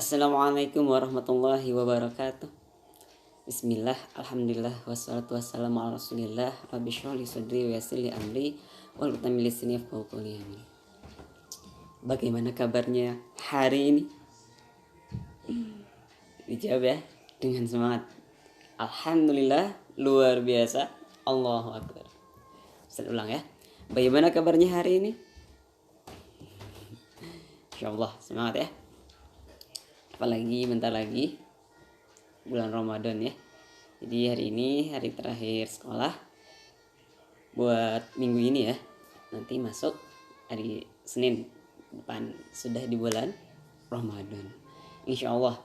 Assalamualaikum warahmatullahi wabarakatuh. Bismillah, alhamdulillah, wassalatu wassalamu ala rasulillah. Rabbi shrah li sadri wa yassir li amri wahlul 'uqdatam min lisani yafqahu qawli. Amin. Bagaimana kabarnya hari ini? Dijawab ya dengan semangat. Alhamdulillah, luar biasa. Allahu akbar. Saya ulang ya. Bagaimana kabarnya hari ini? Insyaallah semangat ya. Apalagi bentar lagi bulan Ramadan ya. Jadi hari ini hari terakhir sekolah buat minggu ini ya. Nanti masuk hari Senin depan sudah di bulan Ramadan. Insya Allah,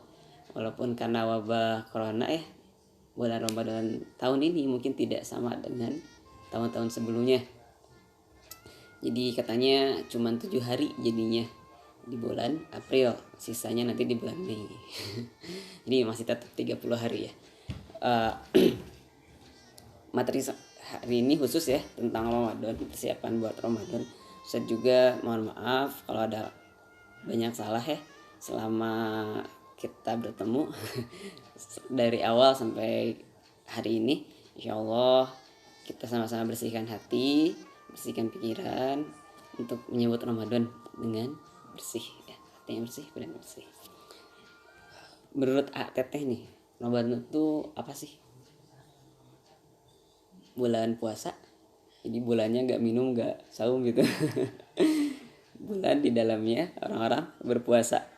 walaupun karena wabah corona ya, bulan Ramadan tahun ini mungkin tidak sama dengan tahun-tahun sebelumnya. Jadi katanya cuma 7 hari jadinya di bulan April, sisanya nanti di bulan Mei. Jadi masih tetap 30 hari ya. Materi hari ini khusus ya tentang Ramadan, persiapan buat Ramadan. Saya juga mohon maaf kalau ada banyak salah ya selama kita bertemu dari awal sampai hari ini. Insya Allah kita sama-sama bersihkan hati, bersihkan pikiran untuk menyambut Ramadan dengan bersih ya, hati yang bersih, badan bersih. Menurut Teteh nih, Ramadan itu apa sih? Bulan puasa, jadi bulannya nggak minum nggak saum gitu. Bulan di dalamnya orang-orang berpuasa.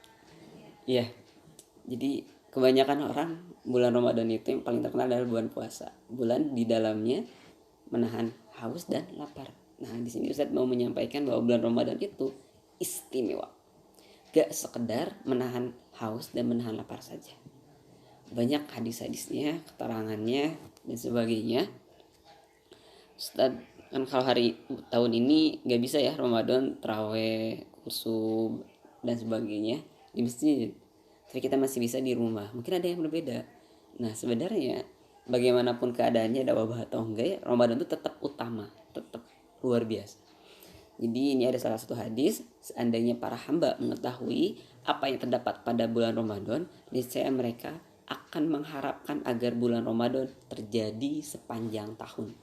Iya, jadi kebanyakan orang bulan Ramadan itu yang paling terkenal adalah bulan puasa. Bulan di dalamnya menahan haus dan lapar. Nah di sini Ustadz mau menyampaikan bahwa bulan Ramadan itu istimewa. Gak sekedar menahan haus dan menahan lapar saja. Banyak hadis-hadisnya, keterangannya dan sebagainya. Ustadz kan kalau hari tahun ini gak bisa ya Ramadan, terawih, kusub dan sebagainya di masjid. Tapi kita masih bisa di rumah. Mungkin ada yang berbeda. Nah sebenarnya bagaimanapun keadaannya, ada wabah atau enggak ya, Ramadan itu tetap utama, tetap luar biasa. Jadi ini ada salah satu hadis, seandainya para hamba mengetahui apa yang terdapat pada bulan Ramadan, niscaya mereka akan mengharapkan agar bulan Ramadan terjadi sepanjang tahun.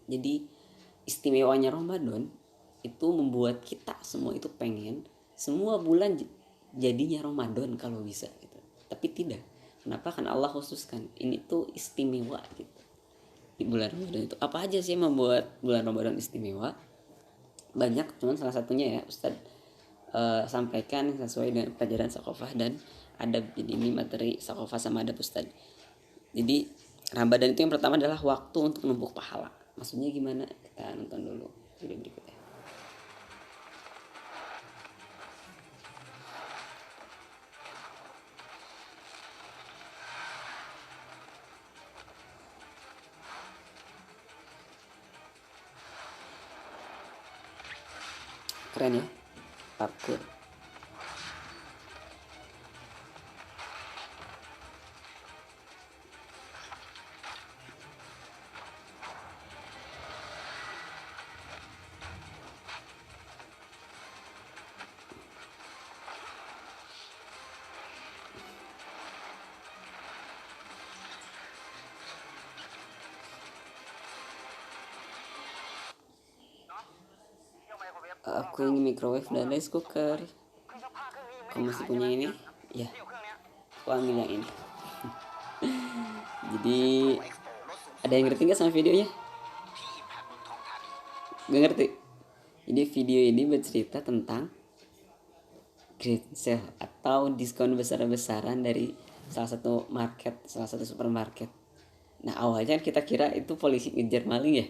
Jadi istimewanya Ramadan itu membuat kita semua itu pengen semua bulan jadinya Ramadan kalau bisa gitu. Tapi tidak. Kenapa? Kan Allah khususkan ini tuh istimewa gitu. Di bulan Ramadan itu apa aja sih yang membuat bulan Ramadan istimewa? Banyak, cuman salah satunya ya Ustadz sampaikan sesuai dengan pelajaran Sakofah dan adab. Jadi ini materi Sakofah sama adab Ustadz. Jadi Ramadan itu yang pertama adalah waktu untuk menumpuk pahala. Maksudnya gimana? Kita nonton dulu video berikutnya. Keren ya, parkour. Aku ini microwave dan rice cooker. Kamu masih punya ini? Ya, aku ambil yang ini. Jadi ada yang ngerti nggak sama videonya? Gak ngerti. Jadi video ini bercerita tentang great sale atau diskon besar-besaran dari salah satu market, salah satu supermarket. Nah awalnya kita kira itu polisi ngejar maling ya.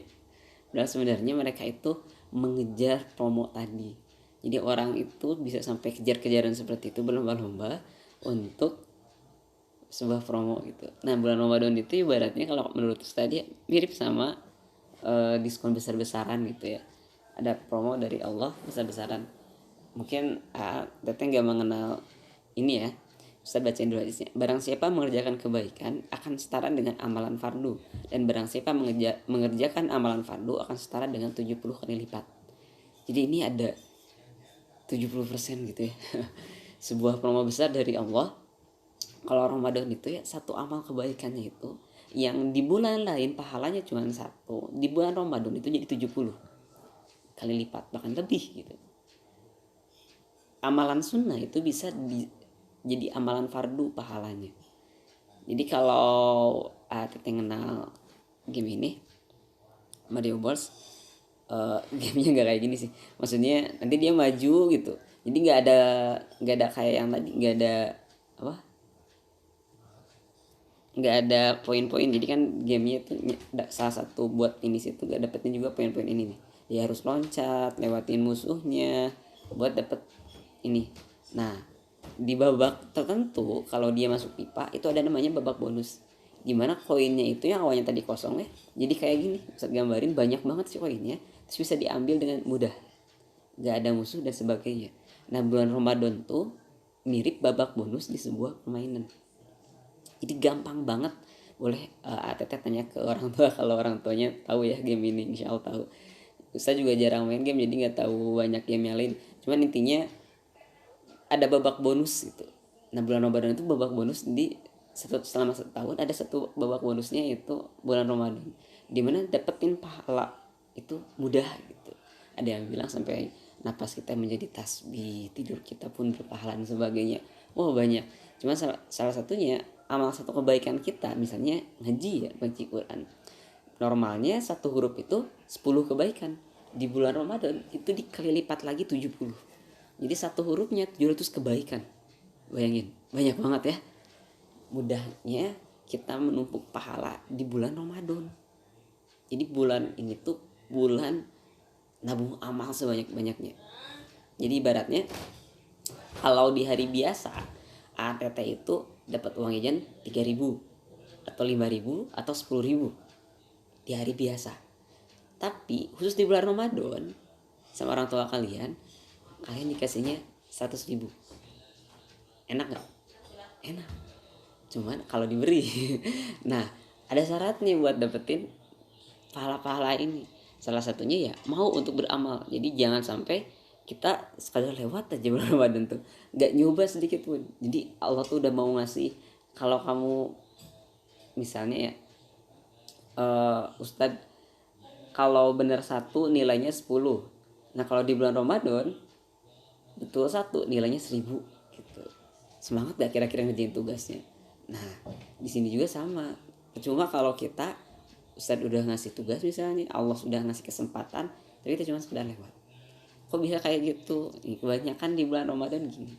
Padahal sebenarnya mereka itu mengejar promo tadi. Jadi orang itu bisa sampai kejar-kejaran seperti itu, berlomba-lomba untuk sebuah promo gitu. Nah bulan Ramadan itu ibaratnya kalau menurut tadi mirip sama diskon besar-besaran gitu ya. Ada promo dari Allah besar-besaran. Mungkin Teteh nggak mengenal ini ya. Ustaz bacain dulu hadisnya. Barang siapa mengerjakan kebaikan akan setara dengan amalan fardu, dan barang siapa mengerjakan amalan fardu akan setara dengan 70 kali lipat. Jadi ini ada 70% gitu ya. sebuah promo besar dari Allah. Kalau Ramadan itu ya satu amal kebaikannya itu yang di bulan lain pahalanya cuma satu, di bulan Ramadan itu jadi 70 kali lipat, bahkan lebih gitu. Amalan sunnah itu bisa jadi amalan fardu pahalanya. Jadi kalau Teteh kenal game ini Mario Bros, gamenya nggak kayak gini sih, maksudnya nanti dia maju gitu, jadi nggak ada kayak yang tadi, nggak ada apa, nggak ada poin-poin. Jadi kan gamenya itu salah satu buat ini situ gak dapetin juga poin-poin ini nih, dia harus loncat lewatin musuhnya buat dapet ini. Nah di babak tertentu kalau dia masuk pipa itu ada namanya babak bonus, dimana koinnya itu yang awalnya tadi kosong ya jadi kayak gini, Ustaz gambarin banyak banget sih koinnya, terus bisa diambil dengan mudah, gak ada musuh dan sebagainya. Nah bulan Ramadan tuh mirip babak bonus di sebuah permainan, jadi gampang banget. Boleh Teteh tanya ke orang tua kalau orang tuanya tahu ya game ini, insya Allah tahu. Ustaz juga jarang main game jadi nggak tahu banyak game yang lain, cuman intinya ada babak bonus gitu. Nah bulan Ramadan itu babak bonus selama setahun ada satu babak bonusnya itu bulan Ramadan, dimana dapetin pahala itu mudah gitu. Ada yang bilang sampai napas kita menjadi tasbih, tidur kita pun berpahala dan sebagainya. Wah banyak. Cuma salah satunya amal satu kebaikan kita, misalnya ngaji ya, baca Quran. Normalnya satu huruf itu 10 kebaikan. Di bulan Ramadan itu dikali lipat lagi 70. Jadi satu hurufnya 700 kebaikan. Bayangin, banyak banget ya. Mudahnya kita menumpuk pahala di bulan Ramadan. Jadi bulan ini tuh bulan nabung amal sebanyak-banyaknya. Jadi ibaratnya kalau di hari biasa ATT itu dapat uang jajan 3.000 atau 5.000 atau 10.000 di hari biasa. Tapi khusus di bulan Ramadan sama orang tua kalian dikasihnya 100.000. Enak nggak? Enak. Cuman kalau diberi nah ada syaratnya buat dapetin pahala-pahala ini. Salah satunya ya mau untuk beramal. Jadi jangan sampai kita sekadar lewat aja bulan Ramadan tuh nggak nyoba sedikit pun. Jadi Allah tuh udah mau ngasih, kalau kamu misalnya ya Ustadz kalau bener satu nilainya 10. Nah kalau di bulan Ramadan betul satu nilainya 1.000 gitu. Semangat gak kira-kira ngerjain tugasnya? Nah di sini juga sama. Cuma kalau kita Ustadz udah ngasih tugas misalnya, Allah sudah ngasih kesempatan, tapi kita cuma sekedar lewat. Kok bisa kayak gitu? Kebanyakan di bulan Ramadan gini,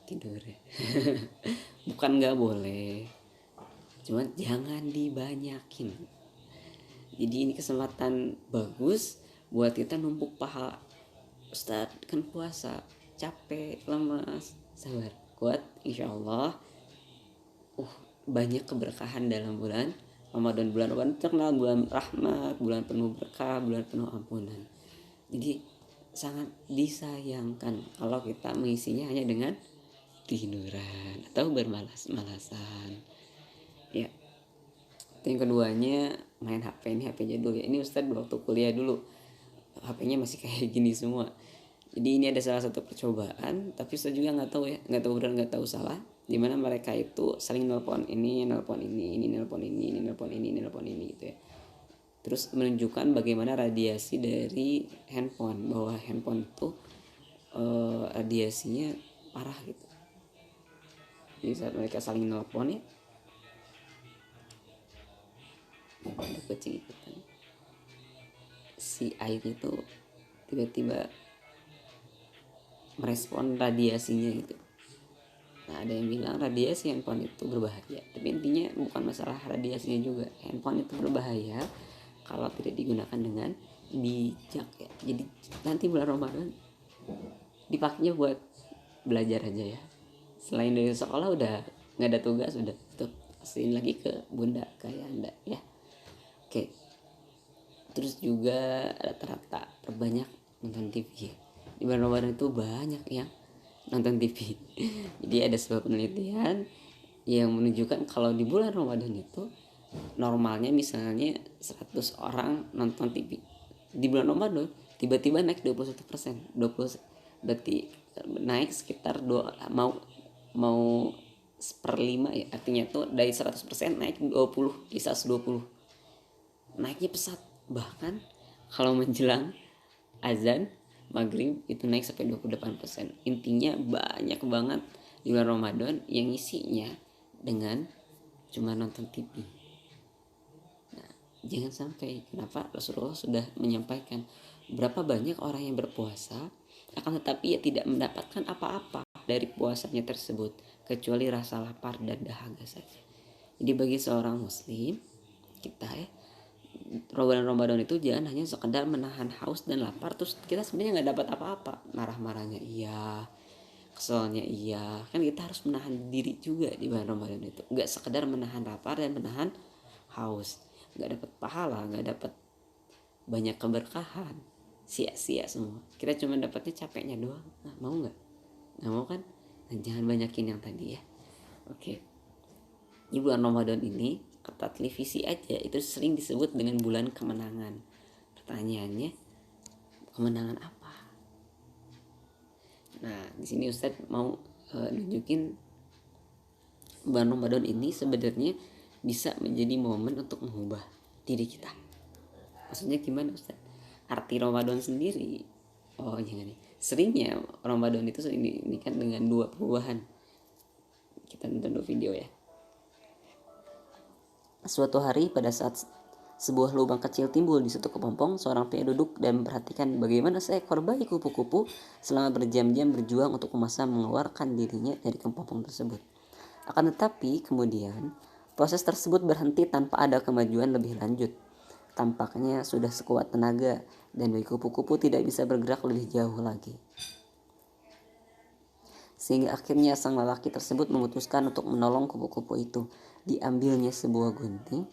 tidur ya. Bukan nggak boleh, cuman jangan dibanyakin. Jadi ini kesempatan bagus buat kita numpuk pahala. Ustadz kan puasa, capek, lemas, sabar, kuat, insya Allah. Banyak keberkahan dalam bulan Ramadan. Bulan Ramadan terkenal bulan rahmat, bulan penuh berkah, bulan penuh ampunan. Jadi sangat disayangkan kalau kita mengisinya hanya dengan tiduran atau bermalas-malasan. Ya. Yang keduanya main HP. Ini HP jadul ya. Ini Ustadz waktu kuliah dulu HP-nya masih kayak gini semua. Jadi ini ada salah satu percobaan, tapi saya juga nggak tahu ya, nggak tahu benar nggak tahu salah, dimana mereka itu saling nelpon ini nelpon ini nelpon ini nelpon ini nelpon ini gitu ya. Terus menunjukkan bagaimana radiasi dari handphone, bahwa handphone itu radiasinya parah gitu. Jadi saat mereka saling nelpon ya, ada kucing ikutan, si air itu tiba-tiba merespon radiasinya gitu. Nah ada yang bilang radiasi handphone itu berbahaya, tapi intinya bukan masalah radiasinya juga. Handphone itu berbahaya kalau tidak digunakan dengan bijak ya. Jadi nanti bulan Ramadan dipakainya buat belajar aja ya. Selain dari sekolah udah nggak ada tugas, udah tuh kasihin lagi ke bunda kayak anda ya. Oke. Terus juga rata-rata perbanyak nonton TV. Di bulan Ramadan itu banyak yang nonton TV. Jadi ada sebuah penelitian yang menunjukkan kalau di bulan Ramadan itu normalnya misalnya 100 orang nonton TV. Di bulan Ramadan tiba-tiba naik 21%. 20 berarti naik sekitar mau 1/5 ya, artinya tuh dari 100% naik 20, bisa 120, naiknya pesat. Bahkan kalau menjelang azan maghrib itu naik sampai 28%. Intinya banyak banget di bulan Ramadan yang isinya dengan cuma nonton TV. Jangan sampai. Kenapa? Rasulullah sudah menyampaikan berapa banyak orang yang berpuasa akan tetapi ia tidak mendapatkan apa-apa dari puasanya tersebut kecuali rasa lapar dan dahaga saja. Jadi bagi seorang muslim, kita ya, Ramadan itu jangan hanya sekedar menahan haus dan lapar terus kita sebenarnya nggak dapat apa-apa. Marah-marahnya iya, keselnya iya, kan kita harus menahan diri juga di bulan Ramadan itu. Nggak sekedar menahan lapar dan menahan haus, nggak dapat pahala, nggak dapat banyak keberkahan, sia-sia semua. Kita cuma dapatnya capeknya doang. Nah, mau nggak mau kan. Nah, jangan banyakin yang tadi ya. Oke, di bulan Ramadan ini kata televisi aja itu sering disebut dengan bulan kemenangan. Pertanyaannya, kemenangan apa? Nah, di sini Ustadz mau nunjukin bulan Ramadan ini sebenarnya bisa menjadi momen untuk mengubah diri kita. Maksudnya gimana Ustaz? Arti Ramadan sendiri, oh jangan nih, seringnya Ramadan itu sering kan dengan 2 perubahan. Kita nonton dulu video ya. Suatu hari pada saat sebuah lubang kecil timbul di suatu kepompong, seorang pria duduk dan memperhatikan bagaimana seekor bayi kupu-kupu selama berjam-jam berjuang untuk memaksa mengeluarkan dirinya dari kepompong tersebut. Akan tetapi kemudian proses tersebut berhenti tanpa ada kemajuan lebih lanjut. Tampaknya sudah sekuat tenaga dan bayi kupu-kupu tidak bisa bergerak lebih jauh lagi. Sehingga akhirnya sang lelaki tersebut memutuskan untuk menolong kupu-kupu itu. Diambilnya sebuah gunting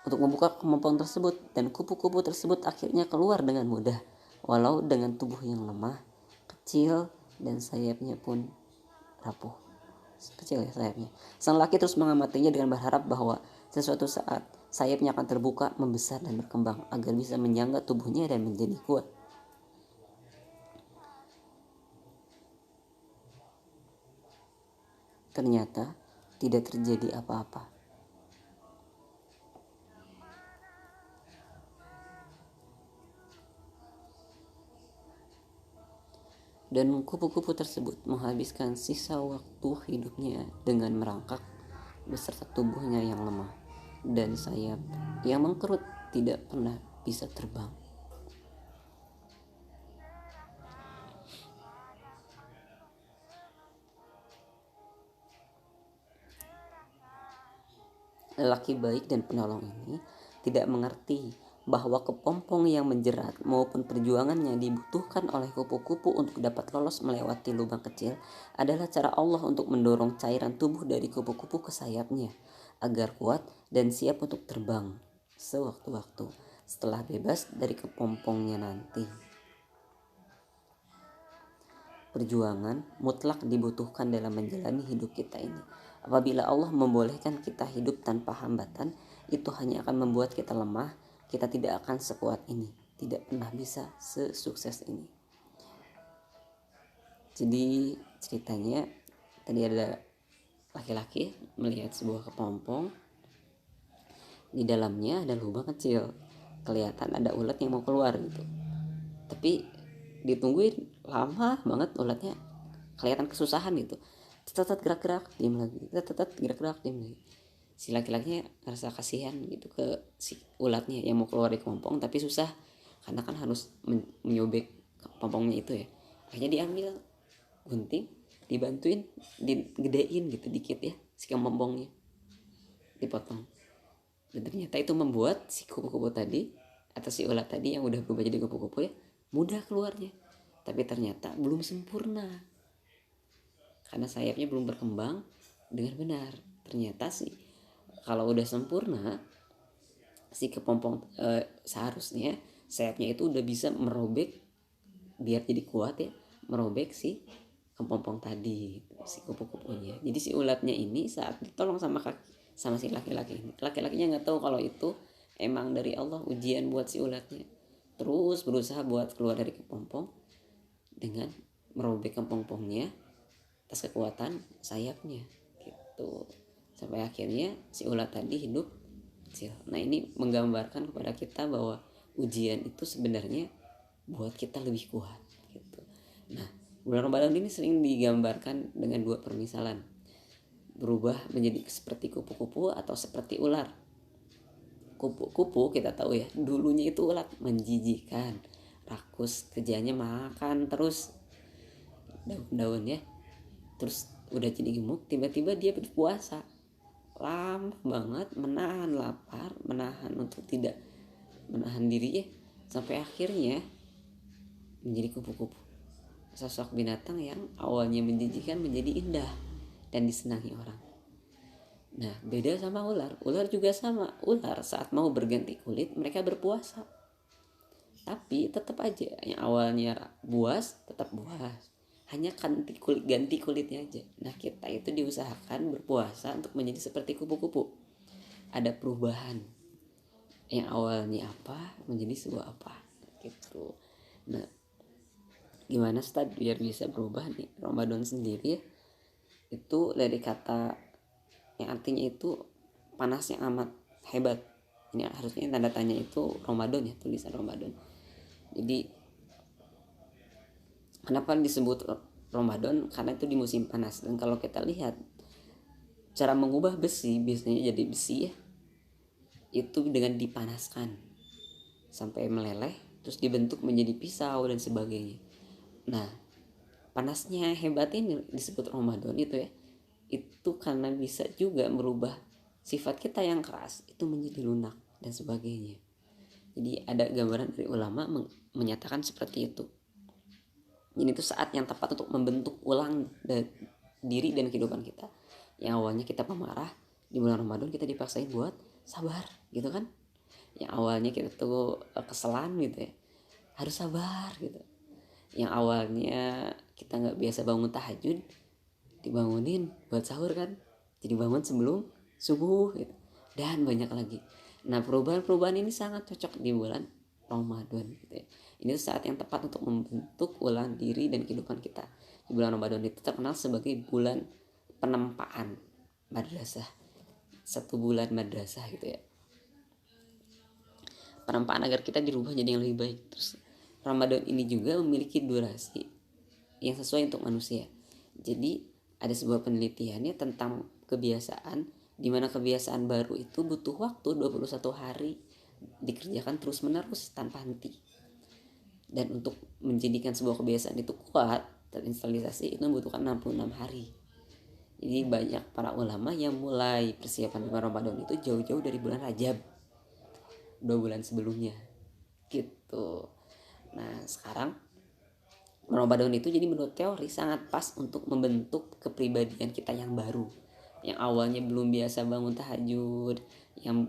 untuk membuka kepompong tersebut dan kupu-kupu tersebut akhirnya keluar dengan mudah, walau dengan tubuh yang lemah, kecil dan sayapnya pun rapuh. Kecil ya sayapnya. Sang laki terus mengamatinya dengan berharap bahwa sesuatu saat sayapnya akan terbuka, membesar dan berkembang agar bisa menyangga tubuhnya dan menjadi kuat. Ternyata tidak terjadi apa-apa. Dan kupu-kupu tersebut menghabiskan sisa waktu hidupnya dengan merangkak beserta tubuhnya yang lemah dan sayap yang mengkerut, tidak pernah bisa terbang. Lelaki baik dan penolong ini tidak mengerti bahwa kepompong yang menjerat maupun perjuangannya dibutuhkan oleh kupu-kupu untuk dapat lolos melewati lubang kecil adalah cara Allah untuk mendorong cairan tubuh dari kupu-kupu ke sayapnya agar kuat dan siap untuk terbang sewaktu-waktu setelah bebas dari kepompongnya nanti. Perjuangan mutlak dibutuhkan dalam menjalani hidup kita ini. Apabila Allah membolehkan kita hidup tanpa hambatan, itu hanya akan membuat kita lemah. Kita tidak akan sekuat ini, tidak pernah bisa sesukses ini. Jadi ceritanya tadi ada laki-laki melihat sebuah kepompong, di dalamnya ada lubang kecil, kelihatan ada ulat yang mau keluar gitu. Tapi ditungguin lama banget, ulatnya kelihatan kesusahan gitu. Tetet gerak-gerak diam lagi, tetet gerak-gerak diam lagi. Si laki-lakinya ngerasa kasihan gitu ke si ulatnya yang mau keluar dari kepompong tapi susah karena kan harus menyobek kepompongnya itu ya. Akhirnya diambil gunting, dibantuin, digedein gitu dikit ya si kepompongnya, dipotong. Dan ternyata itu membuat si kupu-kupu tadi atau si ulat tadi yang udah berubah jadi kupu-kupu ya mudah keluarnya. Tapi ternyata belum sempurna karena sayapnya belum berkembang dengan benar. Ternyata sih kalau udah sempurna si kepompong seharusnya sayapnya itu udah bisa merobek biar jadi kuat ya, merobek si kepompong tadi, si kupu-kupunya. Jadi si ulatnya ini saat ditolong sama si laki-laki ini, laki-lakinya nggak tahu kalau itu emang dari Allah ujian buat si ulatnya. Terus berusaha buat keluar dari kepompong dengan merobek kepompongnya atas kekuatan sayapnya gitu, sampai akhirnya si ulat tadi hidup kecil. Nah ini menggambarkan kepada kita bahwa ujian itu sebenarnya buat kita lebih kuat gitu. Nah bulan Ramadan ini sering digambarkan dengan dua permisalan, berubah menjadi seperti kupu-kupu atau seperti ular. Kupu-kupu kita tahu ya, dulunya itu ulat menjijikan, rakus, kerjanya makan terus daun-daun ya, terus udah jadi gemuk, tiba-tiba dia berpuasa lama banget, menahan lapar, menahan untuk tidak menahan diri ya, sampai akhirnya menjadi kupu-kupu, sosok binatang yang awalnya menjijikan menjadi indah dan disenangi orang. Nah beda sama ular, ular juga sama, ular saat mau berganti kulit mereka berpuasa, tapi tetap aja yang awalnya buas tetap buas, hanya ganti kulitnya aja. Nah kita itu diusahakan berpuasa untuk menjadi seperti kupu-kupu, ada perubahan, yang awalnya apa menjadi sebuah apa gitu. Nah gimana Ustaz biar bisa berubah nih Ramadan sendiri ya, itu dari kata yang artinya itu panas yang amat hebat. Ini harusnya tanda tanya itu Ramadan ya, tulisan Ramadan. Jadi kenapa disebut Ramadan? Karena itu di musim panas. Dan kalau kita lihat cara mengubah besi biasanya jadi besi ya, itu dengan dipanaskan sampai meleleh, terus dibentuk menjadi pisau dan sebagainya. Nah panasnya hebat ini disebut Ramadan itu ya, itu karena bisa juga merubah sifat kita yang keras itu menjadi lunak dan sebagainya. Jadi ada gambaran dari ulama menyatakan seperti itu. Ini tuh saat yang tepat untuk membentuk ulang diri dan kehidupan kita. Yang awalnya kita pemarah, di bulan Ramadan kita dipaksain buat sabar gitu kan. Yang awalnya kita tuh keselan gitu ya, harus sabar gitu. Yang awalnya kita nggak biasa bangun tahajud, dibangunin buat sahur kan, jadi bangun sebelum subuh gitu, dan banyak lagi. Nah perubahan-perubahan ini sangat cocok di bulan Ramadan gitu ya. Ini saat yang tepat untuk membentuk ulang diri dan kehidupan kita. Di bulan Ramadan itu terkenal sebagai bulan penempaan madrasah, 1 bulan madrasah gitu ya, penempaan agar kita dirubah jadi yang lebih baik. Terus Ramadan ini juga memiliki durasi yang sesuai untuk manusia. Jadi ada sebuah penelitiannya tentang kebiasaan, di mana kebiasaan baru itu butuh waktu 21 hari dikerjakan terus menerus tanpa henti. Dan untuk menjadikan sebuah kebiasaan itu kuat terinstalisasi itu membutuhkan 66 hari. Jadi banyak para ulama yang mulai persiapan bulan Ramadan itu jauh-jauh dari bulan Rajab, 2 bulan sebelumnya gitu. Nah sekarang Ramadan itu jadi menurut teori sangat pas untuk membentuk kepribadian kita yang baru, yang awalnya belum biasa bangun tahajud, yang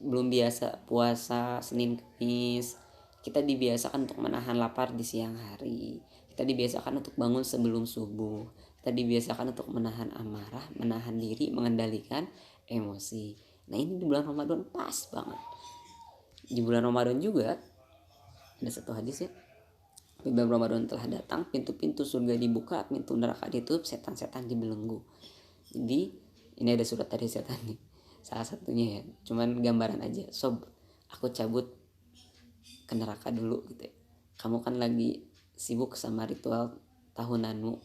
belum biasa puasa Senin Kamis. Kita dibiasakan untuk menahan lapar di siang hari, kita dibiasakan untuk bangun sebelum subuh, kita dibiasakan untuk menahan amarah, menahan diri, mengendalikan emosi. Nah ini di bulan Ramadan pas banget. Di bulan Ramadan juga ada satu hadis ya, bulan Ramadan telah datang, pintu-pintu surga dibuka, pintu neraka ditutup, setan-setan dibelenggu. Jadi ini ada surat dari setan nih, salah satunya ya, cuman gambaran aja. Sob, aku cabut ke neraka dulu gitu ya, kamu kan lagi sibuk sama ritual tahunanmu,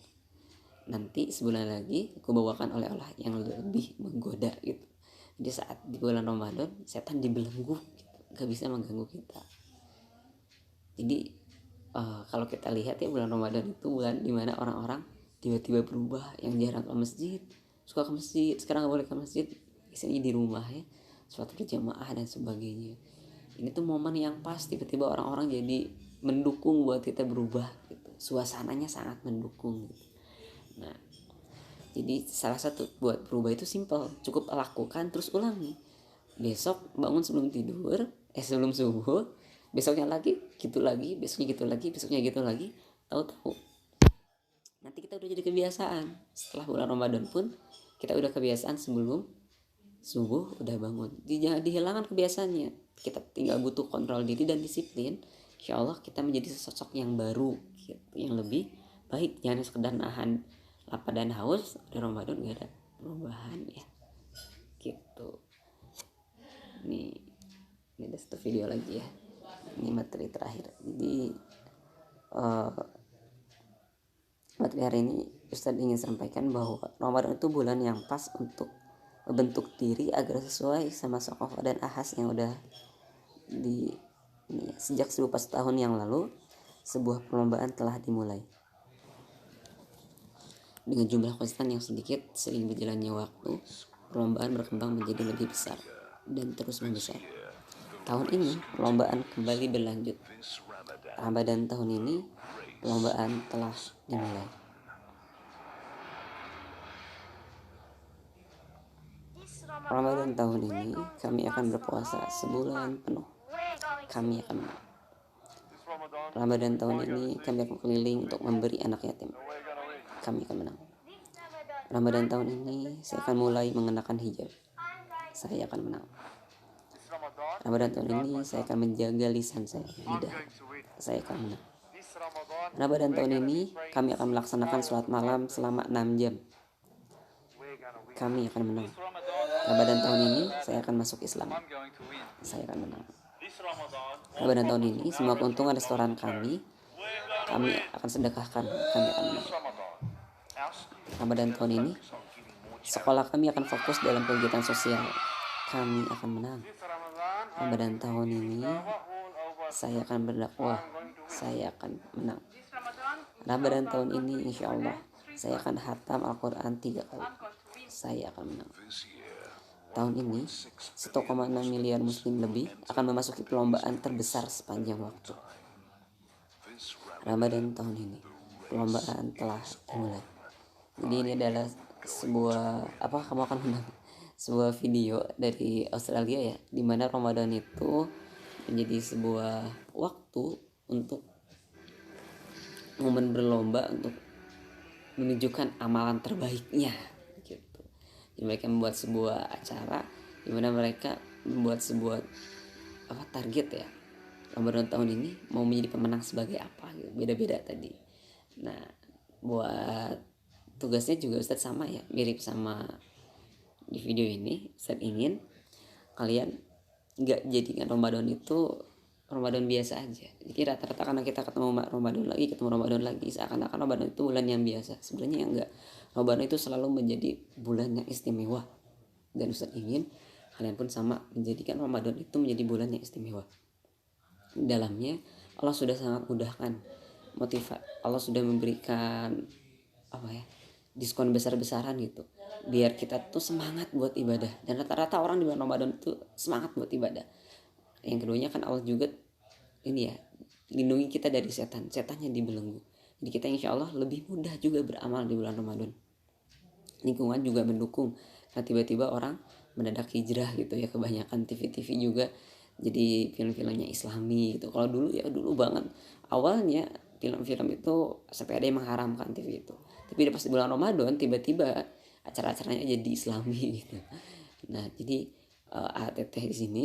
nanti sebulan lagi aku bawakan oleh-oleh yang lebih menggoda gitu. Jadi saat di bulan Ramadan setan dibelenggu gitu, gak bisa mengganggu kita. Jadi kalau kita lihat ya, bulan Ramadan itu bulan dimana orang-orang tiba-tiba berubah, yang jarang ke masjid suka ke masjid, sekarang gak boleh ke masjid, isinya di rumah ya, sholat berjamaah dan sebagainya. Ini tuh momen yang pas, tiba-tiba orang-orang jadi mendukung buat kita berubah gitu, suasananya sangat mendukung gitu. Nah jadi salah satu buat berubah itu simple, cukup lakukan terus ulangi. Besok bangun sebelum tidur, sebelum subuh, besoknya lagi gitu lagi, besoknya gitu lagi, besoknya gitu lagi, tahu-tahu nanti kita udah jadi kebiasaan. Setelah bulan Ramadan pun kita udah kebiasaan sebelum subuh udah bangun. Jangan dihilangkan kebiasaannya, kita tinggal butuh kontrol diri dan disiplin. Insya Allah kita menjadi sosok yang baru gitu, yang lebih baik, jangan sekedar nahan lapar dan haus. Di Ramadan gak ada perubahan ya gitu. Ini ada satu video lagi ya, ini materi terakhir. Jadi materi hari ini Ustadz ingin sampaikan bahwa Ramadan itu bulan yang pas untuk membentuk diri agar sesuai sama Saqafah dan Ahas yang udah di ini ya, sejak 1400 tahun yang lalu sebuah perlombaan telah dimulai. Dengan jumlah konstan yang sedikit, seiring berjalannya waktu, perlombaan berkembang menjadi lebih besar dan terus membesar. Tahun ini, perlombaan kembali berlanjut. Ramadan tahun ini, perlombaan telah dimulai. Ramadan tahun ini, kami akan berpuasa sebulan penuh. Kami akan menang. Ramadan tahun ini, kami akan keliling untuk memberi anak yatim. Kami akan menang. Ramadan tahun ini, saya akan mulai mengenakan hijab. Saya akan menang. Ramadan tahun ini, saya akan menjaga lisan saya, lidah. Saya akan menang. Ramadan tahun ini, kami akan melaksanakan sholat malam selama 6 jam. Kami akan menang. Ramadan tahun ini, saya akan masuk Islam. Saya akan menang. Ramadan tahun ini, semua keuntungan restoran kami akan sedekahkan. Kami akan menang. Ramadan tahun ini, sekolah kami akan fokus dalam kegiatan sosial. Kami akan menang. Ramadan tahun ini, saya akan berdakwah. Saya akan menang. Ramadan tahun ini, insya Allah, saya akan khatam Al-Quran 3 kali. Saya akan menang. Tahun ini, 1,6 miliar muslim lebih akan memasuki perlombaan terbesar sepanjang waktu. Ramadan tahun ini, perlombaan telah dimulai. Jadi ini adalah kamu akan menang, sebuah video dari Australia ya, dimana Ramadan itu menjadi sebuah waktu untuk momen berlomba untuk menunjukkan amalan terbaiknya gitu. Jadi mereka membuat sebuah acara di mana mereka membuat sebuah target ya. Ramadan tahun ini mau menjadi pemenang sebagai apa gitu. Beda-beda tadi. Nah, buat tugasnya juga Ustadz sama ya, mirip sama di video ini. Ustadz ingin kalian gak jadikan Ramadan itu Ramadan biasa aja. Jadi rata-rata karena kita ketemu Ramadan lagi, seakan-akan Ramadan itu bulan yang biasa. Sebenarnya enggak. Ramadan itu selalu menjadi bulan yang istimewa. Dan Ustadz ingin kalian pun sama menjadikan Ramadan itu menjadi bulan yang istimewa. Di dalamnya Allah sudah sangat mudahkan Allah sudah memberikan diskon besar-besaran gitu, biar kita tuh semangat buat ibadah. Dan rata-rata orang di bulan Ramadan itu semangat buat ibadah. Yang keduanya kan Allah juga ini ya, lindungi kita dari setannya dibelenggu. Jadi kita insya Allah lebih mudah juga beramal di bulan Ramadan. Lingkungan juga mendukung. Nah tiba-tiba orang mendadak hijrah gitu ya, kebanyakan TV-TV juga jadi film-filmnya Islami gitu. Kalau dulu banget awalnya film-film itu sampai ada yang mengharamkan TV itu. Tapi pas di bulan Ramadan tiba-tiba acara-acaranya jadi Islami gitu. Nah jadi ATT di sini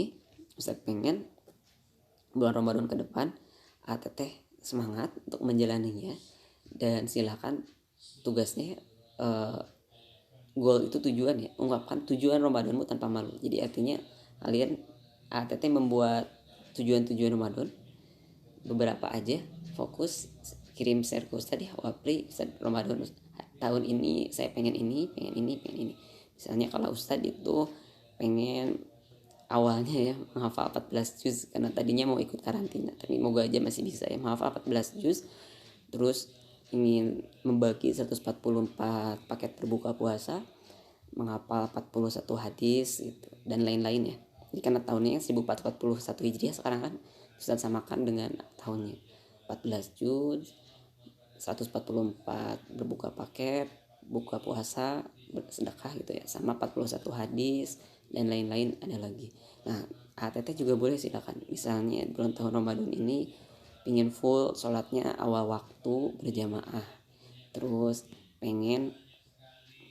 Ustaz pengen bulan Ramadan ke depan ATT semangat untuk menjalaninya, dan silakan tugasnya goal itu tujuan ya, ungkapkan tujuan Ramadanmu tanpa malu. Jadi artinya kalian ATT membuat tujuan-tujuan Ramadan beberapa aja, fokus kirim share ke Ustadz ya, Wapri Ustadz Ramadan tahun ini saya pengen ini. Misalnya kalau Ustadz itu pengen awalnya ya menghafal 14 juz karena tadinya mau ikut karantina, tapi moga aja masih bisa ya menghafal 14 juz. Terus ingin membagi 144 paket berbuka puasa, menghafal 41 hadis gitu, dan lain-lain ya. Jadi karena tahunnya 1441 Hijriah sekarang kan Ustaz samakan dengan tahunnya 14 juz, 144 berbuka paket, buka puasa, bersedekah gitu ya, sama 41 hadis dan lain-lain ada lagi. Nah ATT juga boleh silakan, misalnya bulan tahun Ramadan ini pengen full sholatnya awal waktu berjamaah, terus pengen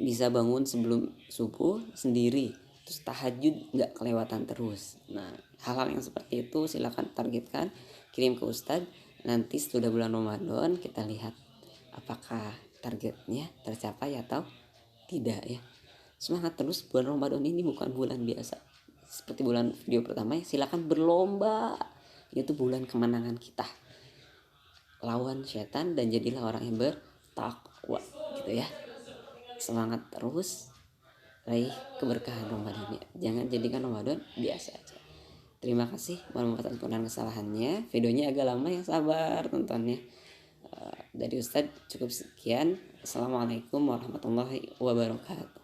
bisa bangun sebelum subuh sendiri, terus tahajud nggak kelewatan terus. Nah hal-hal yang seperti itu silakan targetkan, kirim ke Ustadz. Nanti setelah bulan Ramadan kita lihat apakah targetnya tercapai atau tidak ya. Semangat terus, bulan Ramadan ini bukan bulan biasa seperti bulan video pertama ya. Silakan berlomba, itu bulan kemenangan kita lawan setan dan jadilah orang yang bertakwa gitu ya. Semangat terus, raih keberkahan Ramadan ya. Jangan jadikan Ramadan biasa aja. Terima kasih, mohon maaf atas kesalahannya. Videonya agak lama ya, sabar tontonnya. Dari Ustadz cukup sekian. Assalamualaikum warahmatullahi wabarakatuh.